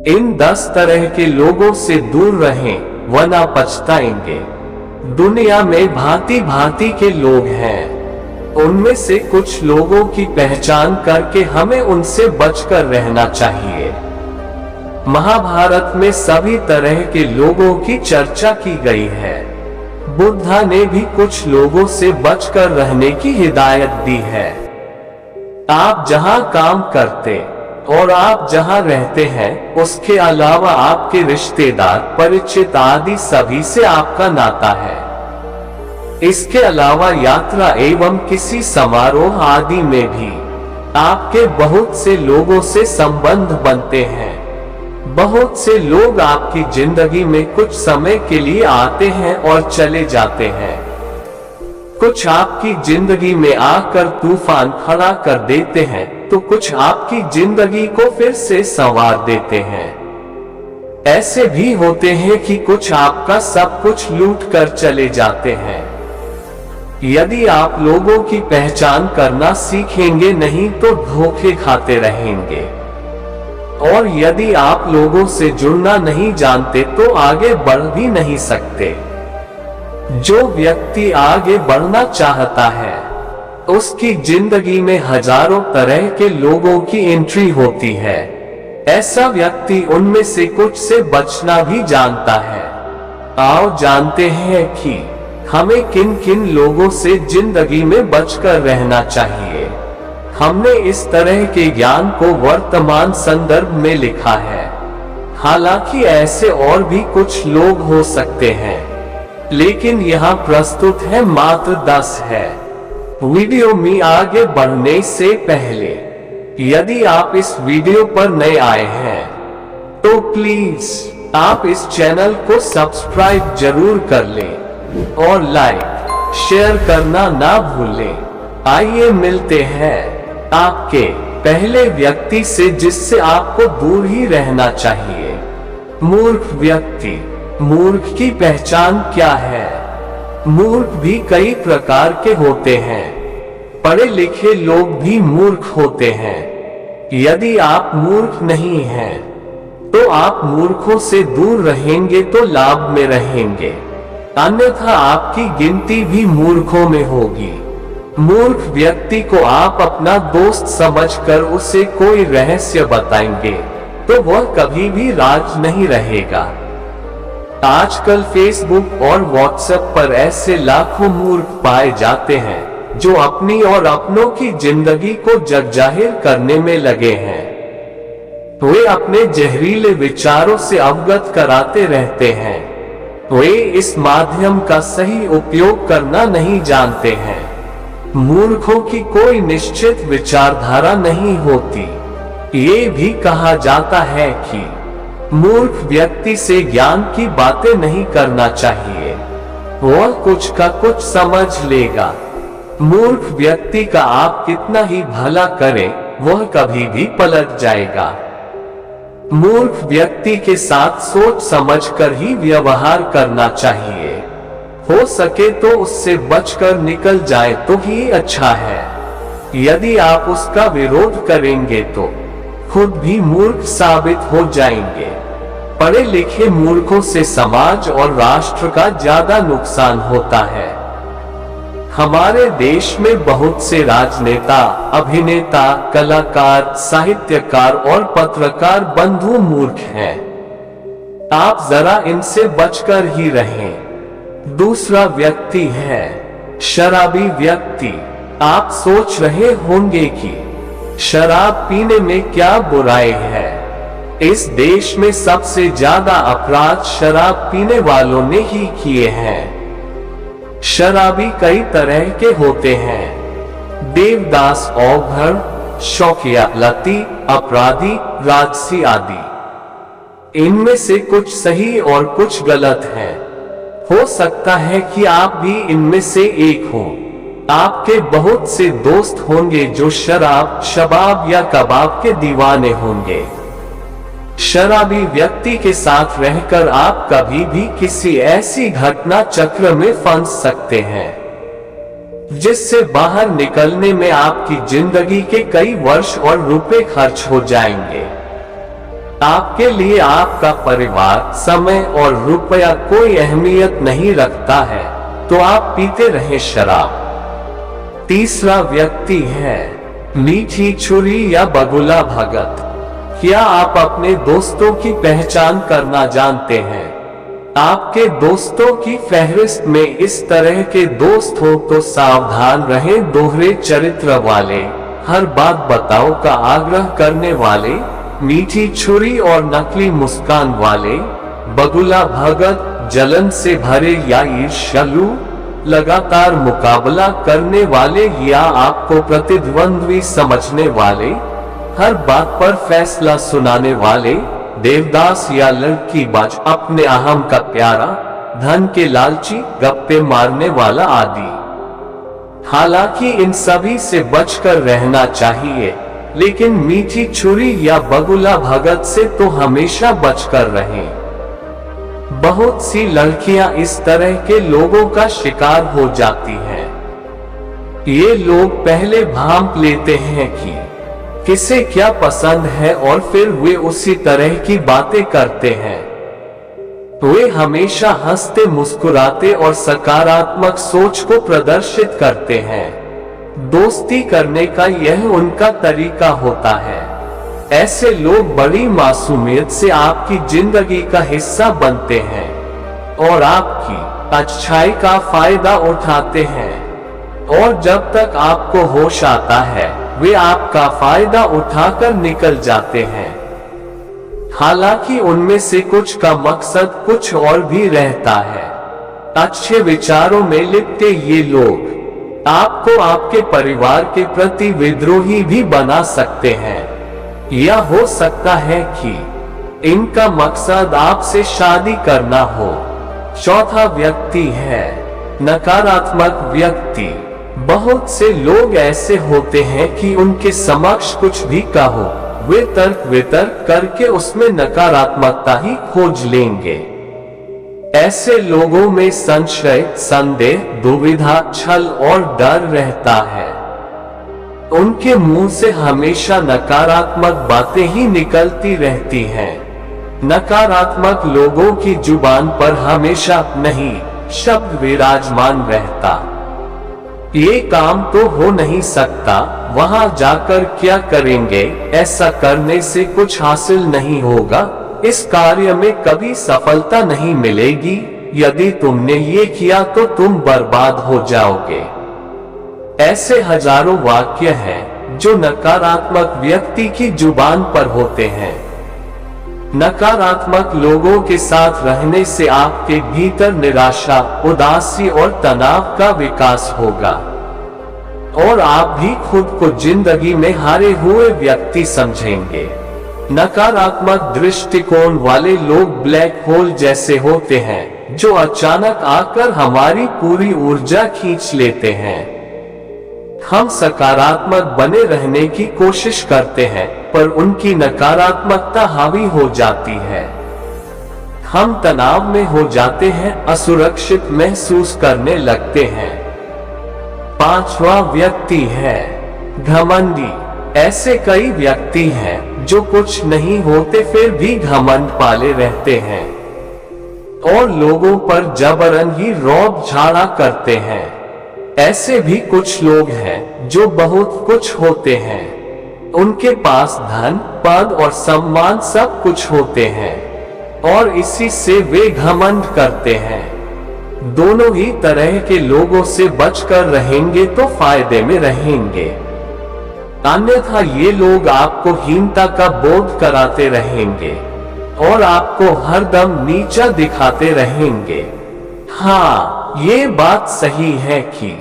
इन 10 तरह के लोगों से दूर रहें वरना पछताएंगे। दुनिया में भांति भांति के लोग हैं, उनमें से कुछ लोगों की पहचान करके हमें उनसे बचकर रहना चाहिए। महाभारत में सभी तरह के लोगों की चर्चा की गई है। बुद्धा ने भी कुछ लोगों से बचकर रहने की हिदायत दी है। आप जहां काम करते और आप जहां रहते हैं, उसके अलावा आपके रिश्तेदार, परिचित आदि सभी से आपका नाता है। इसके अलावा यात्रा एवं किसी समारोह आदि में भी आपके बहुत से लोगों से संबंध बनते हैं। बहुत से लोग आपकी जिंदगी में कुछ समय के लिए आते हैं और चले जाते हैं। कुछ आपकी जिंदगी में आकर तूफान खड़ा कर देते हैं, तो कुछ आपकी जिंदगी को फिर से संवार देते हैं। ऐसे भी होते हैं कि कुछ आपका सब कुछ लूट कर चले जाते हैं। यदि आप लोगों की पहचान करना सीखेंगे नहीं तो धोखे खाते रहेंगे, और यदि आप लोगों से जुड़ना नहीं जानते तो आगे बढ़ भी नहीं सकते। जो व्यक्ति आगे बढ़ना चाहता है, उसकी जिंदगी में हजारों तरह के लोगों की एंट्री होती है। ऐसा व्यक्ति उनमें से कुछ से बचना भी जानता है। आओ जानते हैं कि हमें किन किन लोगों से जिंदगी में बचकर रहना चाहिए। हमने इस तरह के ज्ञान को वर्तमान संदर्भ में लिखा है। हालांकि ऐसे और भी कुछ लोग हो सकते हैं, लेकिन यहाँ प्रस्तुत है मात्र 10 है। वीडियो में आगे बढ़ने से पहले यदि आप इस वीडियो पर नए आए हैं तो प्लीज आप इस चैनल को सब्सक्राइब जरूर कर लें और लाइक शेयर करना ना भूलें। आइए मिलते हैं आपके पहले व्यक्ति से जिससे आपको दूर ही रहना चाहिए। मूर्ख व्यक्ति। मूर्ख की पहचान क्या है? मूर्ख भी कई प्रकार के होते हैं। पढ़े लिखे लोग भी मूर्ख होते हैं। यदि आप मूर्ख नहीं हैं, तो आप मूर्खों से दूर रहेंगे तो लाभ में रहेंगे, अन्यथा आपकी गिनती भी मूर्खों में होगी। मूर्ख व्यक्ति को आप अपना दोस्त समझकर उसे कोई रहस्य बताएंगे तो वह कभी भी राज नहीं रहेगा। आजकल फेसबुक और व्हाट्सएप पर ऐसे लाखों मूर्ख पाए जाते हैं जो अपनी और अपनों की जिंदगी को जगजाहिर करने में लगे हैं। वे अपने जहरीले विचारों से अवगत कराते रहते हैं। वे इस माध्यम का सही उपयोग करना नहीं जानते हैं। मूर्खों की कोई निश्चित विचारधारा नहीं होती। ये भी कहा जाता है कि मूर्ख व्यक्ति से ज्ञान की बातें नहीं करना चाहिए, वह कुछ का कुछ समझ लेगा। मूर्ख व्यक्ति का आप कितना ही भला करें, वह कभी भी पलट जाएगा। मूर्ख व्यक्ति के साथ सोच समझकर ही व्यवहार करना चाहिए। हो सके तो उससे बचकर निकल जाए तो ही अच्छा है। यदि आप उसका विरोध करेंगे तो खुद भी मूर्ख साबित हो जाएंगे। पढ़े लिखे मूर्खों से समाज और राष्ट्र का ज्यादा नुकसान होता है। हमारे देश में बहुत से राजनेता, अभिनेता, कलाकार, साहित्यकार और पत्रकार बंधु मूर्ख हैं। आप जरा इनसे बचकर ही रहें। दूसरा व्यक्ति है शराबी व्यक्ति। आप सोच रहे होंगे कि शराब पीने में क्या बुराई है। इस देश में सबसे ज्यादा अपराध शराब पीने वालों ने ही किए हैं। शराबी कई तरह के होते हैं। देवदास, औघड़, शौकिया, लती, अपराधी, राजसी आदि। इनमें से कुछ सही और कुछ गलत है। हो सकता है कि आप भी इनमें से एक हो। आपके बहुत से दोस्त होंगे जो शराब, शबाब या कबाब के दीवाने होंगे। शराबी व्यक्ति के साथ रहकर आप कभी भी किसी ऐसी घटना चक्र में फंस सकते हैं जिससे बाहर निकलने में आपकी जिंदगी के कई वर्ष और रुपए खर्च हो जाएंगे। आपके लिए आपका परिवार, समय और रुपया कोई अहमियत नहीं रखता है तो आप पीते रहें शराब। तीसरा व्यक्ति है मीठी छुरी या बगुला भगत। क्या आप अपने दोस्तों की पहचान करना जानते हैं? आपके दोस्तों की फहरिस्त में इस तरह के दोस्त हो तो सावधान रहें। दोहरे चरित्र वाले, हर बात बताओ का आग्रह करने वाले, मीठी छुरी और नकली मुस्कान वाले, बगुला भगत, जलन से भरे या ईर्ष्यालु, लगातार मुकाबला करने वाले या आपको प्रतिद्वंद्वी समझने वाले, हर बात पर फैसला सुनाने वाले, देवदास या लड़कीबाज, अपने अहम का प्यारा, धन के लालची, गप्पे मारने वाला आदि। हालांकि इन सभी से बचकर रहना चाहिए, लेकिन मीठी छुरी या बगुला भगत से तो हमेशा बचकर रहें। बहुत सी लड़कियां इस तरह के लोगों का शिकार हो जाती हैं। ये लोग पहले भांप लेते हैं कि किसे क्या पसंद है और फिर वे उसी तरह की बातें करते हैं। वे हमेशा हंसते, मुस्कुराते और सकारात्मक सोच को प्रदर्शित करते हैं। दोस्ती करने का यह उनका तरीका होता है। ऐसे लोग बड़ी मासूमियत से आपकी जिंदगी का हिस्सा बनते हैं और आपकी अच्छाई का फायदा उठाते हैं, और जब तक आपको होश आता है वे आपका फायदा उठाकर निकल जाते हैं। हालांकि उनमें से कुछ का मकसद कुछ और भी रहता है। अच्छे विचारों में लिपटे ये लोग आपको आपके परिवार के प्रति विद्रोही भी बना सकते हैं, या हो सकता है कि इनका मकसद आपसे शादी करना हो। चौथा व्यक्ति है नकारात्मक व्यक्ति। बहुत से लोग ऐसे होते हैं कि उनके समक्ष कुछ भी कहो, वे तर्क वितर्क करके उसमें नकारात्मकता ही खोज लेंगे। ऐसे लोगों में संशय, संदेह, दुविधा, छल और डर रहता है। उनके मुंह से हमेशा नकारात्मक बातें ही निकलती रहती हैं। नकारात्मक लोगों की जुबान पर हमेशा नहीं शब्द विराजमान रहता। ये काम तो हो नहीं सकता, वहां जाकर क्या करेंगे, ऐसा करने से कुछ हासिल नहीं होगा, इस कार्य में कभी सफलता नहीं मिलेगी, यदि तुमने ये किया तो तुम बर्बाद हो जाओगे। ऐसे हजारों वाक्य हैं जो नकारात्मक व्यक्ति की जुबान पर होते हैं। नकारात्मक लोगों के साथ रहने से आपके भीतर निराशा, उदासी और तनाव का विकास होगा, और आप भी खुद को जिंदगी में हारे हुए व्यक्ति समझेंगे। नकारात्मक दृष्टिकोण वाले लोग ब्लैक होल जैसे होते हैं जो अचानक आकर हमारी पूरी ऊर्जा खींच लेते हैं। हम सकारात्मक बने रहने की कोशिश करते हैं, पर उनकी नकारात्मकता हावी हो जाती है। हम तनाव में हो जाते हैं, असुरक्षित महसूस करने लगते हैं। पांचवा व्यक्ति है घमंडी। ऐसे कई व्यक्ति हैं जो कुछ नहीं होते फिर भी घमंड पाले रहते हैं और लोगों पर जबरन ही रौब झाड़ा करते हैं। ऐसे भी कुछ लोग हैं जो बहुत कुछ होते हैं, उनके पास धन, पद और सम्मान सब कुछ होते हैं, और इसी से वे घमंड करते हैं। दोनों ही तरह के लोगों से बचकर रहेंगे तो फायदे में रहेंगे, अन्यथा ये लोग आपको हीनता का बोध कराते रहेंगे और आपको हरदम नीचा दिखाते रहेंगे। हाँ, ये बात सही है कि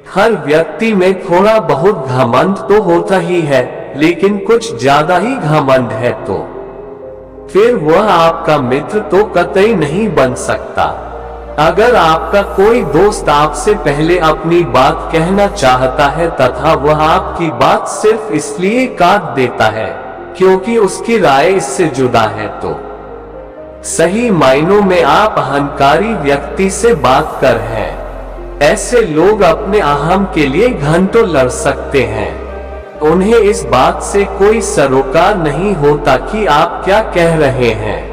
हर व्यक्ति में थोड़ा बहुत घमंड तो होता ही है, लेकिन कुछ ज्यादा ही घमंड है तो फिर वह आपका मित्र तो कतई नहीं बन सकता। अगर आपका कोई दोस्त आपसे पहले अपनी बात कहना चाहता है तथा वह आपकी बात सिर्फ इसलिए काट देता है क्योंकि उसकी राय इससे जुदा है, तो सही मायनों में आप अहंकारी व्यक्ति से बात कर हैं। ऐसे लोग अपने अहम के लिए घंटों लड़ सकते हैं, उन्हें इस बात से कोई सरोकार नहीं होता कि आप क्या कह रहे हैं।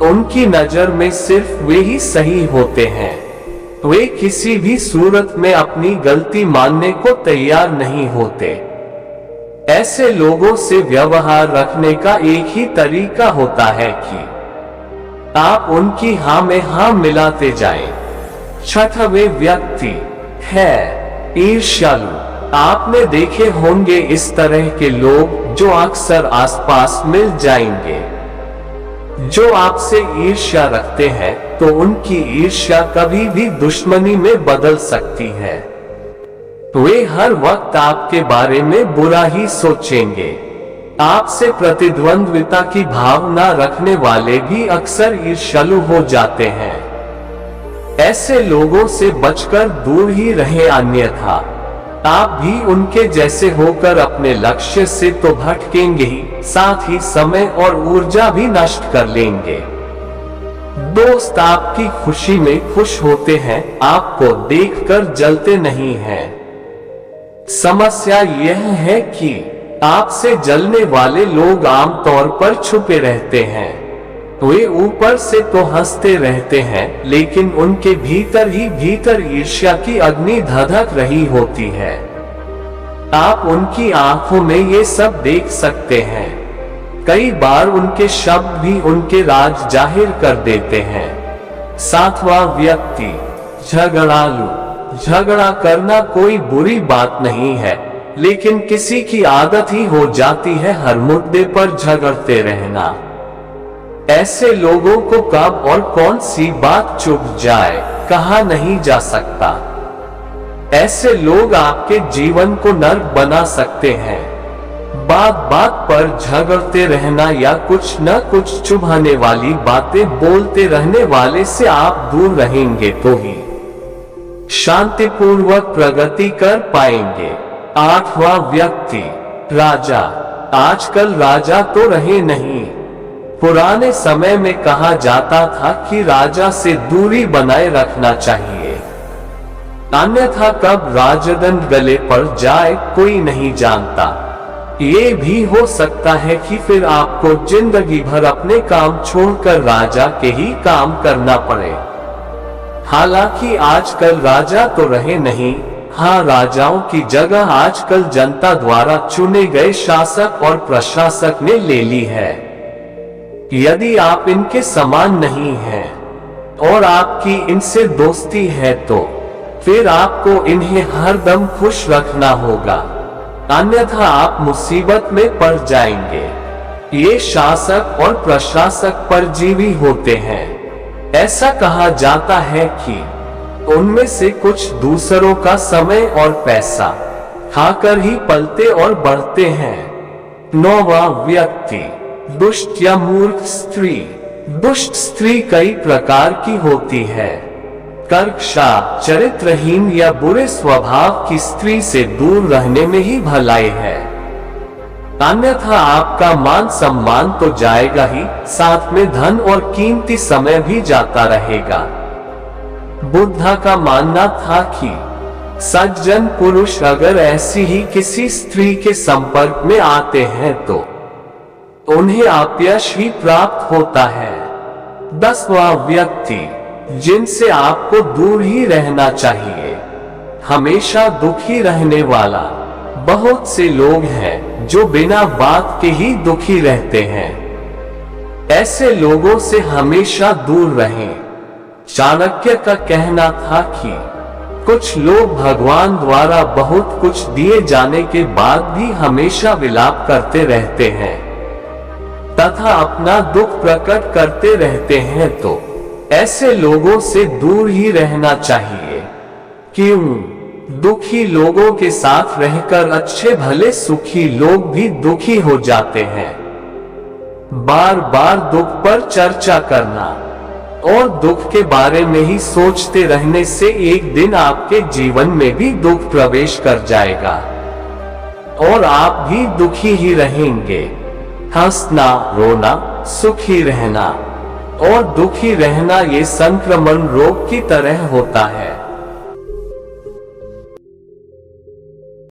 उनकी नजर में सिर्फ वे ही सही होते हैं। वे किसी भी सूरत में अपनी गलती मानने को तैयार नहीं होते। ऐसे लोगों से व्यवहार रखने का एक ही तरीका होता है कि आप उनकी हाँ में हाँ मिलाते जाएं। छठवें व्यक्ति है ईर्ष्यालु। आपने देखे होंगे इस तरह के लोग जो अक्सर आसपास मिल जाएंगे। जो आपसे ईर्ष्या रखते हैं तो उनकी ईर्ष्या कभी भी दुश्मनी में बदल सकती है। वे हर वक्त आपके बारे में बुरा ही सोचेंगे। आपसे प्रतिद्वंद्विता की भावना रखने वाले भी अक्सर ईर्ष्यालु हो जाते हैं। ऐसे लोगों से बचकर दूर ही रहे, अन्यथा आप भी उनके जैसे होकर अपने लक्ष्य से तो भटकेंगे ही, साथ ही समय और ऊर्जा भी नष्ट कर लेंगे। दोस्त आपकी खुशी में खुश होते हैं, आपको देखकर जलते नहीं हैं। समस्या यह है कि आपसे जलने वाले लोग आमतौर पर छुपे रहते हैं। वे ऊपर से तो हंसते रहते हैं, लेकिन उनके भीतर ही भीतर ईर्ष्या की अग्नि धधक रही होती है। आप उनकी आंखों में ये सब देख सकते हैं। कई बार उनके शब्द भी उनके राज जाहिर कर देते हैं। सातवां व्यक्ति झगड़ालू। झगड़ा करना कोई बुरी बात नहीं है, लेकिन किसी की आदत ही हो जाती है हर मुद्दे पर झगड़ते रहना। ऐसे लोगों को कब और कौन सी बात चुभ जाए कहा नहीं जा सकता। ऐसे लोग आपके जीवन को नर्क बना सकते हैं। बात बात पर झगड़ते रहना या कुछ न कुछ चुभाने वाली बातें बोलते रहने वाले से आप दूर रहेंगे तो ही शांतिपूर्वक प्रगति कर पाएंगे। आठवां व्यक्ति राजा। आजकल राजा तो रहे नहीं। पुराने समय में कहा जाता था कि राजा से दूरी बनाए रखना चाहिए, अन्यथा कब राजदंड गले पर जाए कोई नहीं जानता। ये भी हो सकता है कि फिर आपको जिंदगी भर अपने काम छोड़कर राजा के ही काम करना पड़े। हालांकि आजकल राजा तो रहे नहीं, हाँ, राजाओं की जगह आजकल जनता द्वारा चुने गए शासक और प्रशासक ने ले ली है। यदि आप इनके समान नहीं हैं और आपकी इनसे दोस्ती है तो फिर आपको इन्हें हरदम खुश रखना होगा, अन्यथा आप मुसीबत में पड़ जाएंगे। ये शासक और प्रशासक परजीवी होते हैं। ऐसा कहा जाता है कि उनमें से कुछ दूसरों का समय और पैसा खाकर ही पलते और बढ़ते हैं। नौवां व्यक्ति दुष्ट या मूर्ख स्त्री। दुष्ट स्त्री कई प्रकार की होती है। कर्कशा, चरित्रहीन या बुरे स्वभाव की स्त्री से दूर रहने में ही भलाई है, अन्यथा आपका मान सम्मान तो जाएगा ही, साथ में धन और कीमती समय भी जाता रहेगा। बुद्धा का मानना था कि सज्जन पुरुष अगर ऐसी ही किसी स्त्री के संपर्क में आते हैं तो उन्हें अपयश ही प्राप्त होता है। 10वां व्यक्ति जिनसे आपको दूर ही रहना चाहिए। हमेशा दुखी रहने वाला। बहुत से लोग हैं जो बिना बात के ही दुखी रहते हैं। ऐसे लोगों से हमेशा दूर रहें। चाणक्य का कहना था कि कुछ लोग भगवान द्वारा बहुत कुछ दिए जाने के बाद भी हमेशा विलाप करते रहते हैं तथा अपना दुख प्रकट करते रहते हैं, तो ऐसे लोगों से दूर ही रहना चाहिए। क्यों? दुखी लोगों के साथ रहकर अच्छे भले सुखी लोग भी दुखी हो जाते हैं। बार बार दुख पर चर्चा करना और दुख के बारे में ही सोचते रहने से एक दिन आपके जीवन में भी दुख प्रवेश कर जाएगा और आप भी दुखी ही रहेंगे। हंसना, रोना, सुखी रहना और दुखी रहना ये संक्रमण रोग की तरह होता है।